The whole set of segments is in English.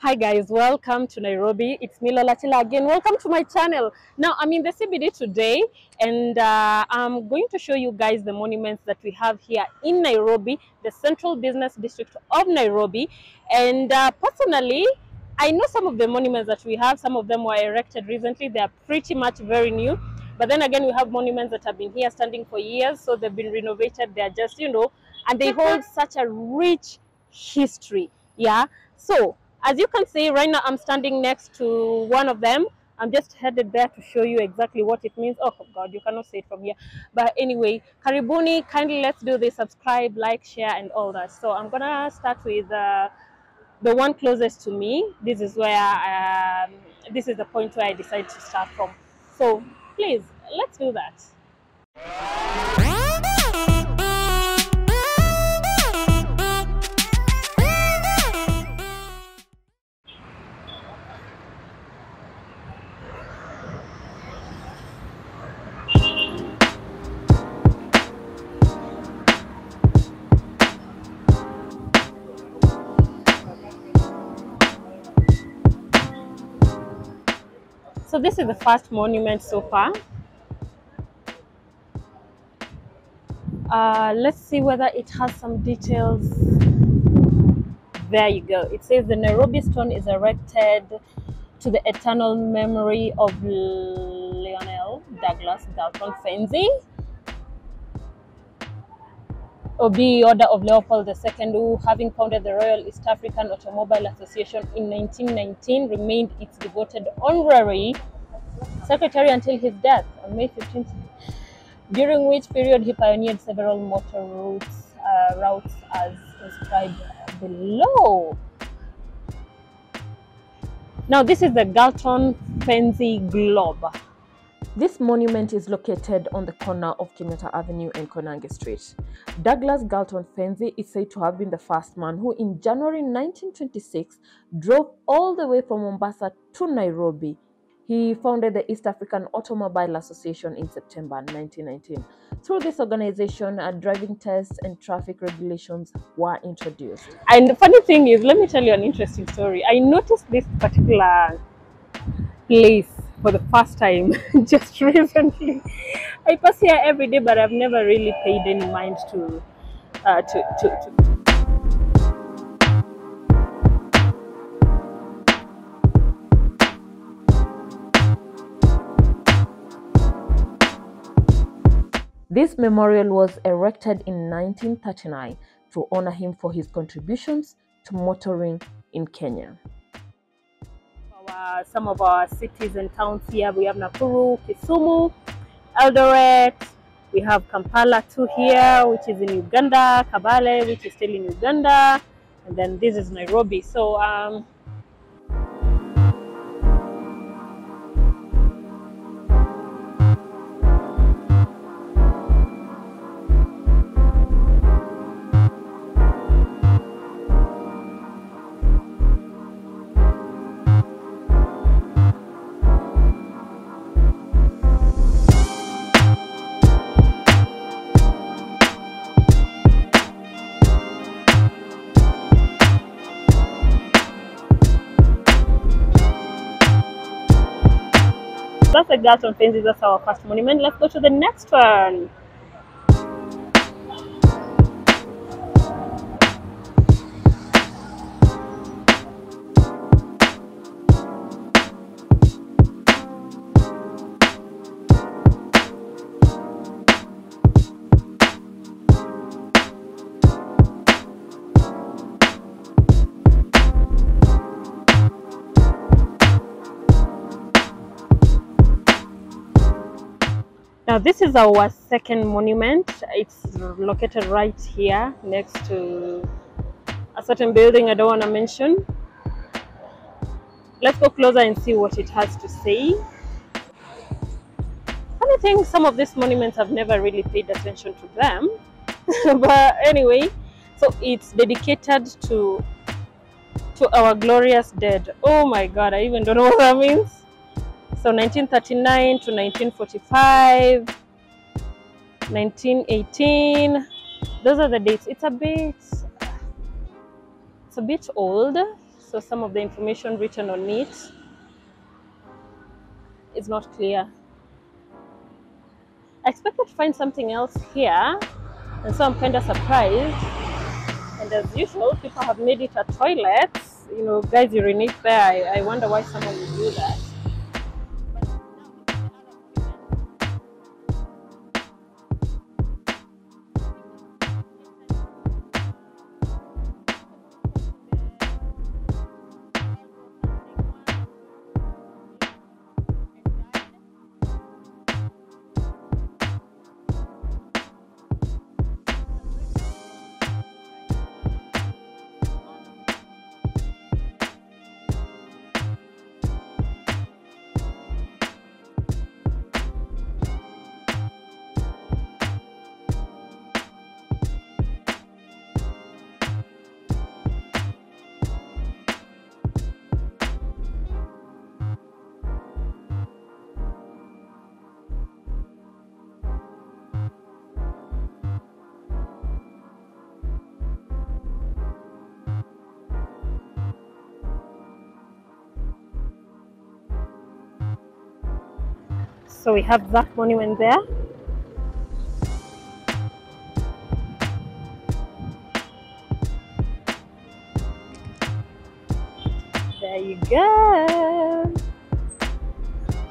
Hi guys, welcome to Nairobi. It's me Lola Chila again. Welcome to my channel. Now I'm in the CBD today and I'm going to show you guys the monuments that we have here in Nairobi, the Central Business District of Nairobi. And personally, I know some of the monuments that we have. Some of them were erected recently. They are pretty much very new. But then again, we have monuments that have been here standing for years. So they've been renovated. They're just, and they hold such a rich history. Yeah. So as you can see, right now I'm standing next to one of them. I'm just headed there to show you exactly what it means. Oh God, you cannot see it from here. But anyway, karibuni, kindly let's do this. Subscribe, like, share, and all that. So I'm gonna start with the one closest to me. This is where this is the point where I decided to start from. So please, let's do that. So this is the first monument so far. Let's see whether it has some details. There you go. It says the Nairobi stone is erected to the eternal memory of Lionel Douglas Galton Fenzi, OB Order of Leopold II, who, having founded the Royal East African Automobile Association in 1919, remained its devoted honorary secretary until his death on May 15th, during which period he pioneered several motor routes as described below. Now this is the Galton Fenzi Globe. This monument is located on the corner of Kenyatta Avenue and Koinange Street. Douglas Galton Fenzi is said to have been the first man who in January 1926 drove all the way from Mombasa to Nairobi. He founded the East African Automobile Association in September 1919. Through this organization, driving tests and traffic regulations were introduced. And the funny thing is, let me tell you an interesting story. I noticed this particular place for the first time just recently. I pass here every day, but I've never really paid any mind to. This memorial was erected in 1939 to honor him for his contributions to motoring in Kenya. Some of our cities and towns here, we have Nakuru, Kisumu, Eldoret, we have Kampala too here, which is in Uganda, Kabale, which is still in Uganda, and then this is Nairobi. So that's the Galton Fenzi. That's our first monument. Let's go to the next one. Now this is our second monument. It's located right here next to a certain building I don't want to mention. Let's go closer and see what it has to say. Funny thing, some of these monuments I've never really paid attention to them. But anyway, so it's dedicated to our glorious dead. Oh my God, I even don't know what that means. So 1939 to 1945, those are the dates. It's a bit old, So some of the information written on it is not clear. I expected to find something else here, and so I'm kind of surprised. And as usual, people have made it a toilet. You know, guys urinate there. I wonder why someone would do that. So we have that monument there. There you go.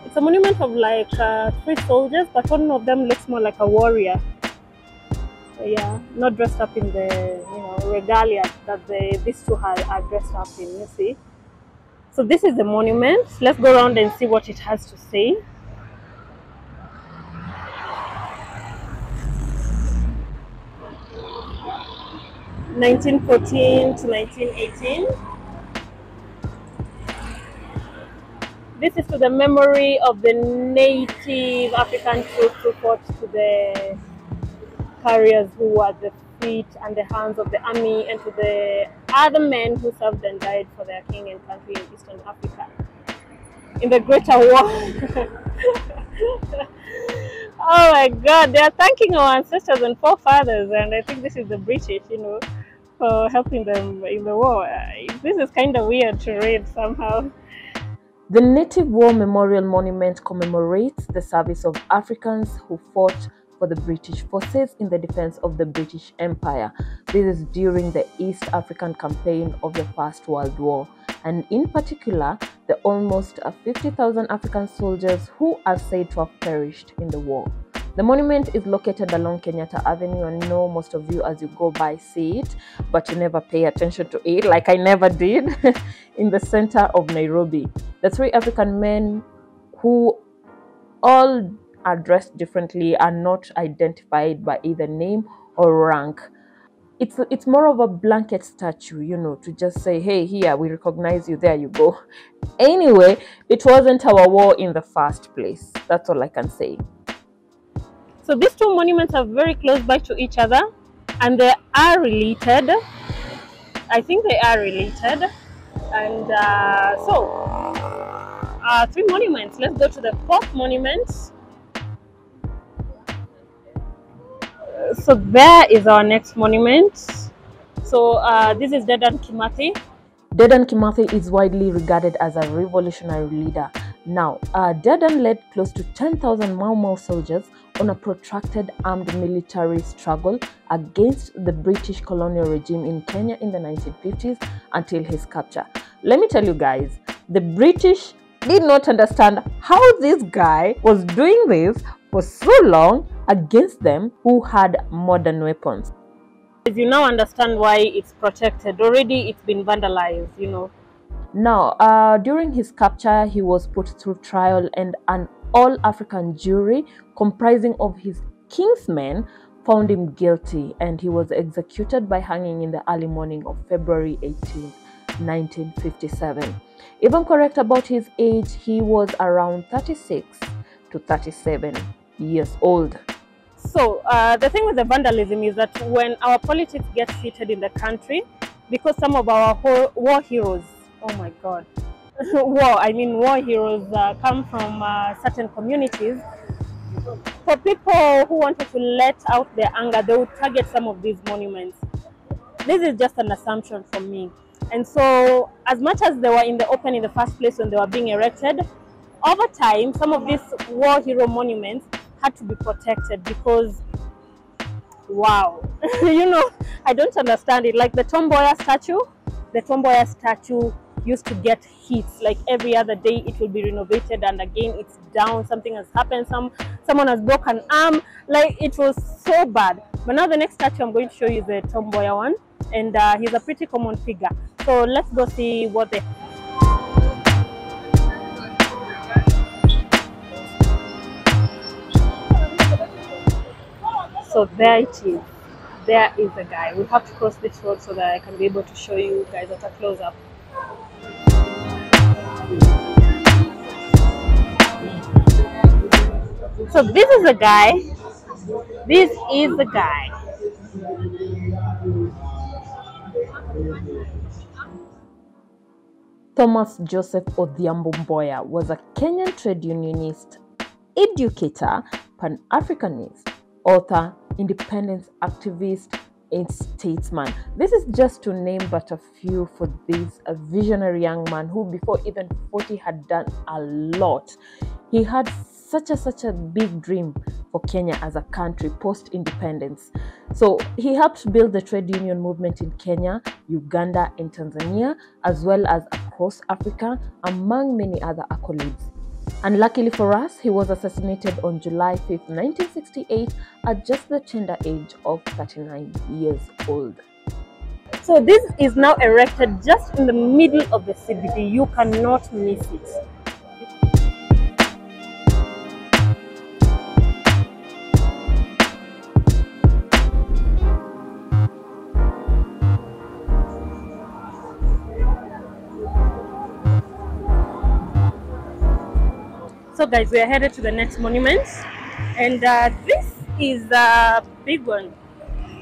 It's a monument of like 3 soldiers, but one of them looks more like a warrior. So yeah, not dressed up in the regalia that these two are dressed up in. You see. So this is the monument. Let's go around and see what it has to say. (1914 to 1918). This is to the memory of the native African troops who fought to the carriers who were the feet and the hands of the army, and to the other men who served and died for their king and country in Eastern Africa in the Greater War. Oh my God, they are thanking our ancestors and forefathers, and I think this is the British, for helping them in the war. This is kind of weird to read somehow. The Native War Memorial Monument commemorates the service of Africans who fought for the British forces in the defense of the British Empire. This is during the East African campaign of the First World War, and in particular, the almost 50,000 African soldiers who are said to have perished in the war. The monument is located along Kenyatta Avenue. I know most of you, as you go by, see it, but you never pay attention to it, like I never did, in the center of Nairobi. The 3 African men, who all are dressed differently, are not identified by either name or rank. It's more of a blanket statue, to just say, hey, here, we recognize you, there you go. Anyway, it wasn't our war in the first place. That's all I can say. So these 2 monuments are very close by to each other, and they are related. I think they are related. And 3 monuments. Let's go to the 4th monument. So there is our next monument. So this is Dedan Kimathi. Dedan Kimathi is widely regarded as a revolutionary leader. Now, Dedan led close to 10,000 Mau Mau soldiers on a protracted armed military struggle against the British colonial regime in Kenya in the 1950s until his capture. Let me tell you guys, the British did not understand how this guy was doing this for so long against them who had modern weapons. You now understand why it's protected. Already it's been vandalized, Now, during his capture, he was put through trial, and an all-African jury comprising of his kinsmen found him guilty, and he was executed by hanging in the early morning of February 18, 1957. If I'm correct about his age, he was around 36 to 37 years old. So the thing with the vandalism is that when our politics get seated in the country, because some of our war heroes, oh my God, war heroes come from certain communities. For people who wanted to let out their anger, they would target some of these monuments. This is just an assumption from me. And so as much as they were in the open in the first place when they were being erected, over time, some of these war hero monuments had to be protected because, wow, you know, I don't understand it. Like the Tomboya statue used to get hits. Like every other day it will be renovated and again it's down, something has happened, someone has broken an arm. Like it was so bad. But now the next statue I'm going to show you is the Tomboya one, and he's a pretty common figure. So let's go see what they. So there it is. There is the guy. We have to cross this road so that I can be able to show you guys at a close up. So this is the guy. This is the guy. Thomas Joseph Odhiambo Mboya was a Kenyan trade unionist, educator, Pan-Africanist, author, independence activist, and statesman. This is just to name but a few for this a visionary young man who before even 40 had done a lot. He had such a big dream for Kenya as a country post-independence. So he helped build the trade union movement in Kenya, Uganda, and Tanzania, as well as across Africa, among many other accolades. Unluckily for us, he was assassinated on July 5th, 1968 at just the tender age of 39 years old. So this is now erected just in the middle of the CBD. You cannot miss it. So guys, we are headed to the next monument, and this is a big one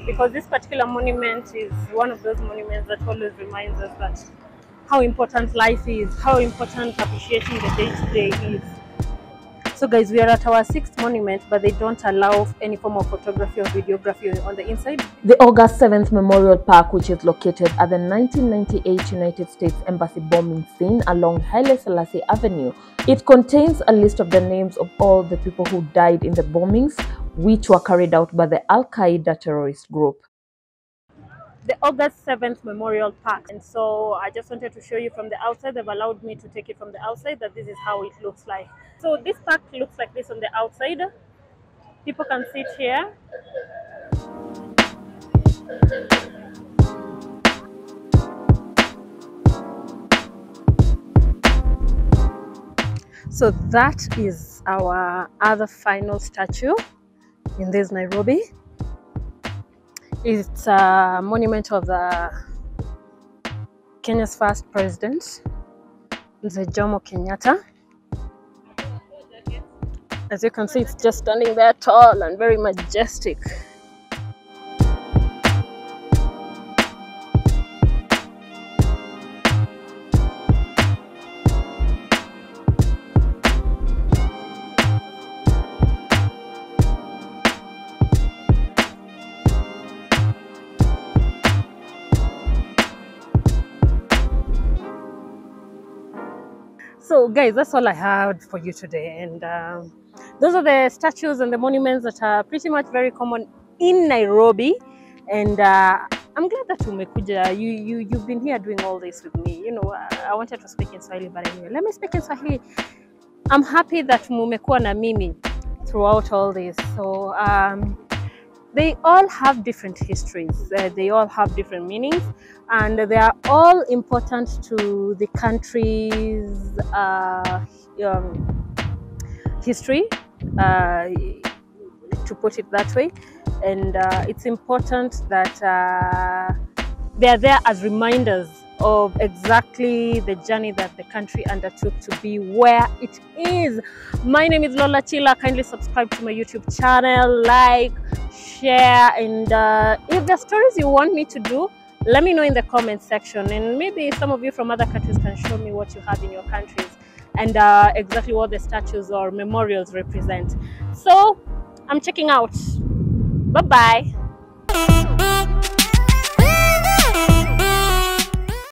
because this particular monument is one of those monuments that always reminds us that how important life is, how important appreciating the day-to-day is. So guys, we are at our 6th monument, but they don't allow any form of photography or videography on the inside. The August 7th Memorial Park, which is located at the 1998 United States Embassy bombing scene along Haile Selassie Avenue. It contains a list of the names of all the people who died in the bombings, which were carried out by the Al-Qaeda terrorist group. The August 7th Memorial Park. And so I just wanted to show you from the outside. They've allowed me to take it from the outside, that this is how it looks like. So this park looks like this on the outside. People can sit here. So that is our other final statue in this Nairobi. It's a monument of Kenya's first president, Jomo Kenyatta. As you can see, it's just standing there tall and very majestic. So guys, that's all I had for you today, and those are the statues and the monuments that are pretty much very common in Nairobi. And I'm glad that umekuja. You've been here doing all this with me. You know, I wanted to speak in Swahili, but anyway, let me speak in Swahili. I'm happy that mumekuwa na mimi throughout all this. So they all have different histories, they all have different meanings, and they are all important to the country's history, to put it that way. And it's important that they are there as reminders of exactly the journey that the country undertook to be where it is. My name is Lola Chila. Kindly subscribe to my YouTube channel, like, share, and if there are stories you want me to do, let me know in the comment section, and maybe some of you from other countries can show me what you have in your countries and exactly what the statues or memorials represent. So I'm checking out. Bye bye.